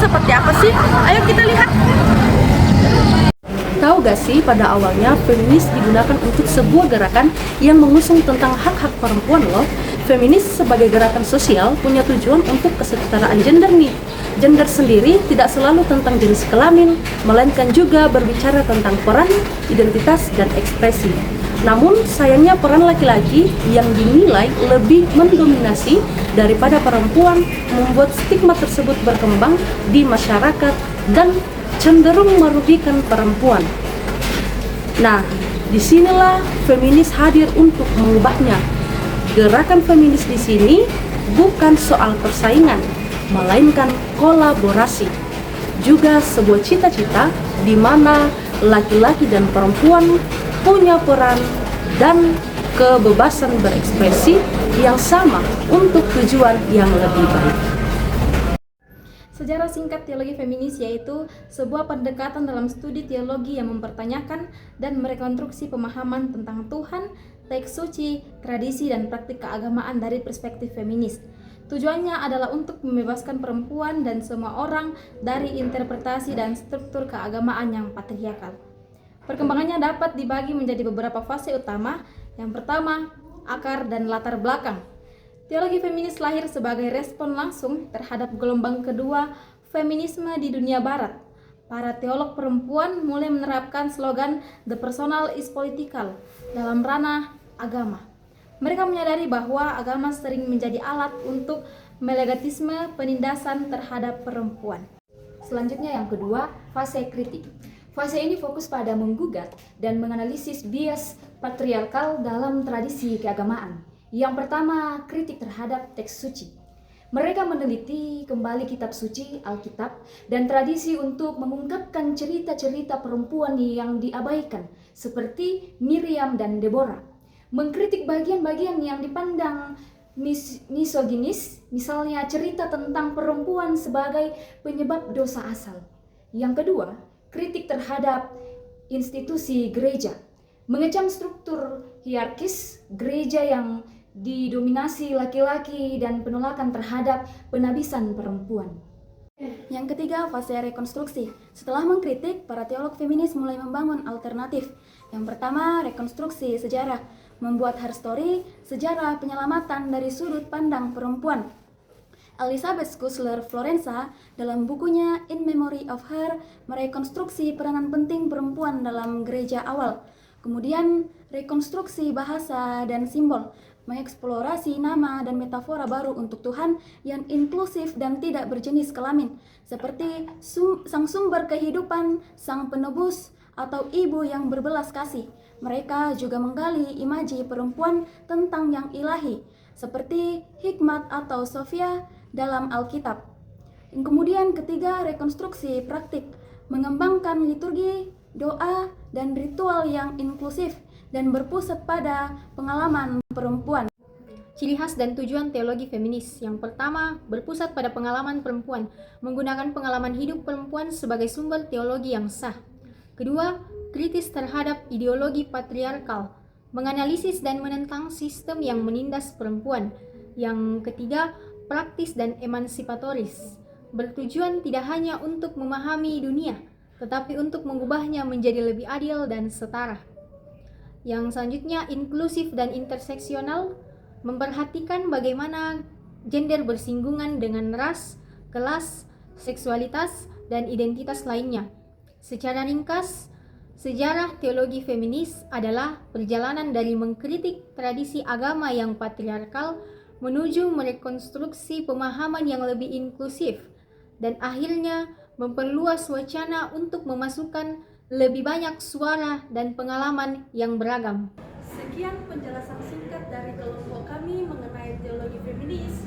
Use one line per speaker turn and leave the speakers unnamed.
seperti apa sih? Ayo kita lihat. Tahu gak sih, pada awalnya feminis digunakan untuk sebuah gerakan yang mengusung tentang hak-hak perempuan loh. Feminis sebagai gerakan sosial punya tujuan untuk kesetaraan gender nih. Gender sendiri tidak selalu tentang jenis kelamin, melainkan juga berbicara tentang peran, identitas, dan ekspresi. Namun sayangnya peran laki-laki yang dinilai lebih mendominasi daripada perempuan membuat stigma tersebut berkembang di masyarakat dan cenderung merugikan perempuan. Nah, disinilah feminis hadir untuk mengubahnya. Gerakan feminis di sini bukan soal persaingan, melainkan kolaborasi. Juga sebuah cita-cita di mana laki-laki dan perempuan punya peran dan kebebasan berekspresi yang sama untuk tujuan yang lebih baik.
Sejarah singkat teologi feminis yaitu sebuah pendekatan dalam studi teologi yang mempertanyakan dan merekonstruksi pemahaman tentang Tuhan, teks suci, tradisi, dan praktik keagamaan dari perspektif feminis. Tujuannya adalah untuk membebaskan perempuan dan semua orang dari interpretasi dan struktur keagamaan yang patriarkal. Perkembangannya dapat dibagi menjadi beberapa fase utama. Yang pertama, akar dan latar belakang. Teologi feminis lahir sebagai respon langsung terhadap gelombang kedua feminisme di dunia barat. Para teolog perempuan mulai menerapkan slogan "The personal is political" dalam ranah agama. Mereka menyadari bahwa agama sering menjadi alat untuk melegatisme penindasan terhadap perempuan.
Selanjutnya yang kedua, fase kritik. Fase ini fokus pada menggugat dan menganalisis bias patriarkal dalam tradisi keagamaan. Yang pertama, kritik terhadap teks suci. Mereka meneliti kembali kitab suci, Alkitab, dan tradisi untuk mengungkapkan cerita-cerita perempuan yang diabaikan, seperti Miriam dan Deborah. Mengkritik bagian-bagian yang dipandang misoginis, misalnya cerita tentang perempuan sebagai penyebab dosa asal. Yang kedua, kritik terhadap institusi gereja. Mengecam struktur hierarkis gereja yang didominasi laki-laki dan penolakan terhadap penabisan perempuan.
Yang ketiga, fase rekonstruksi. Setelah mengkritik, para teolog feminis mulai membangun alternatif. Yang pertama, rekonstruksi sejarah, membuat her story, sejarah penyelamatan dari sudut pandang perempuan. Elizabeth Schussler Florenza dalam bukunya In Memory of Her merekonstruksi peranan penting perempuan dalam gereja awal. Kemudian rekonstruksi bahasa dan simbol, mengeksplorasi nama dan metafora baru untuk Tuhan yang inklusif dan tidak berjenis kelamin, seperti sang sumber kehidupan, sang penebus, atau ibu yang berbelas kasih. Mereka juga menggali imaji perempuan tentang yang ilahi, seperti hikmat atau Sofia dalam Alkitab. Kemudian ketiga, rekonstruksi praktik, mengembangkan liturgi, doa, dan ritual yang inklusif dan berpusat pada pengalaman perempuan.
Ciri khas dan tujuan teologi feminis. Yang pertama, berpusat pada pengalaman perempuan, menggunakan pengalaman hidup perempuan sebagai sumber teologi yang sah. Kedua, kritis terhadap ideologi patriarkal, menganalisis dan menentang sistem yang menindas perempuan. Yang ketiga, praktis dan emansipatoris, bertujuan tidak hanya untuk memahami dunia, tetapi untuk mengubahnya menjadi lebih adil dan setara. Yang selanjutnya, inklusif dan interseksional, memperhatikan bagaimana gender bersinggungan dengan ras, kelas, seksualitas, dan identitas lainnya. Secara ringkas, sejarah teologi feminis adalah perjalanan dari mengkritik tradisi agama yang patriarkal menuju merekonstruksi pemahaman yang lebih inklusif, dan akhirnya memperluas wacana untuk memasukkan lebih banyak suara dan pengalaman yang beragam.
Sekian penjelasan singkat dari kelompok kami mengenai teologi feminis.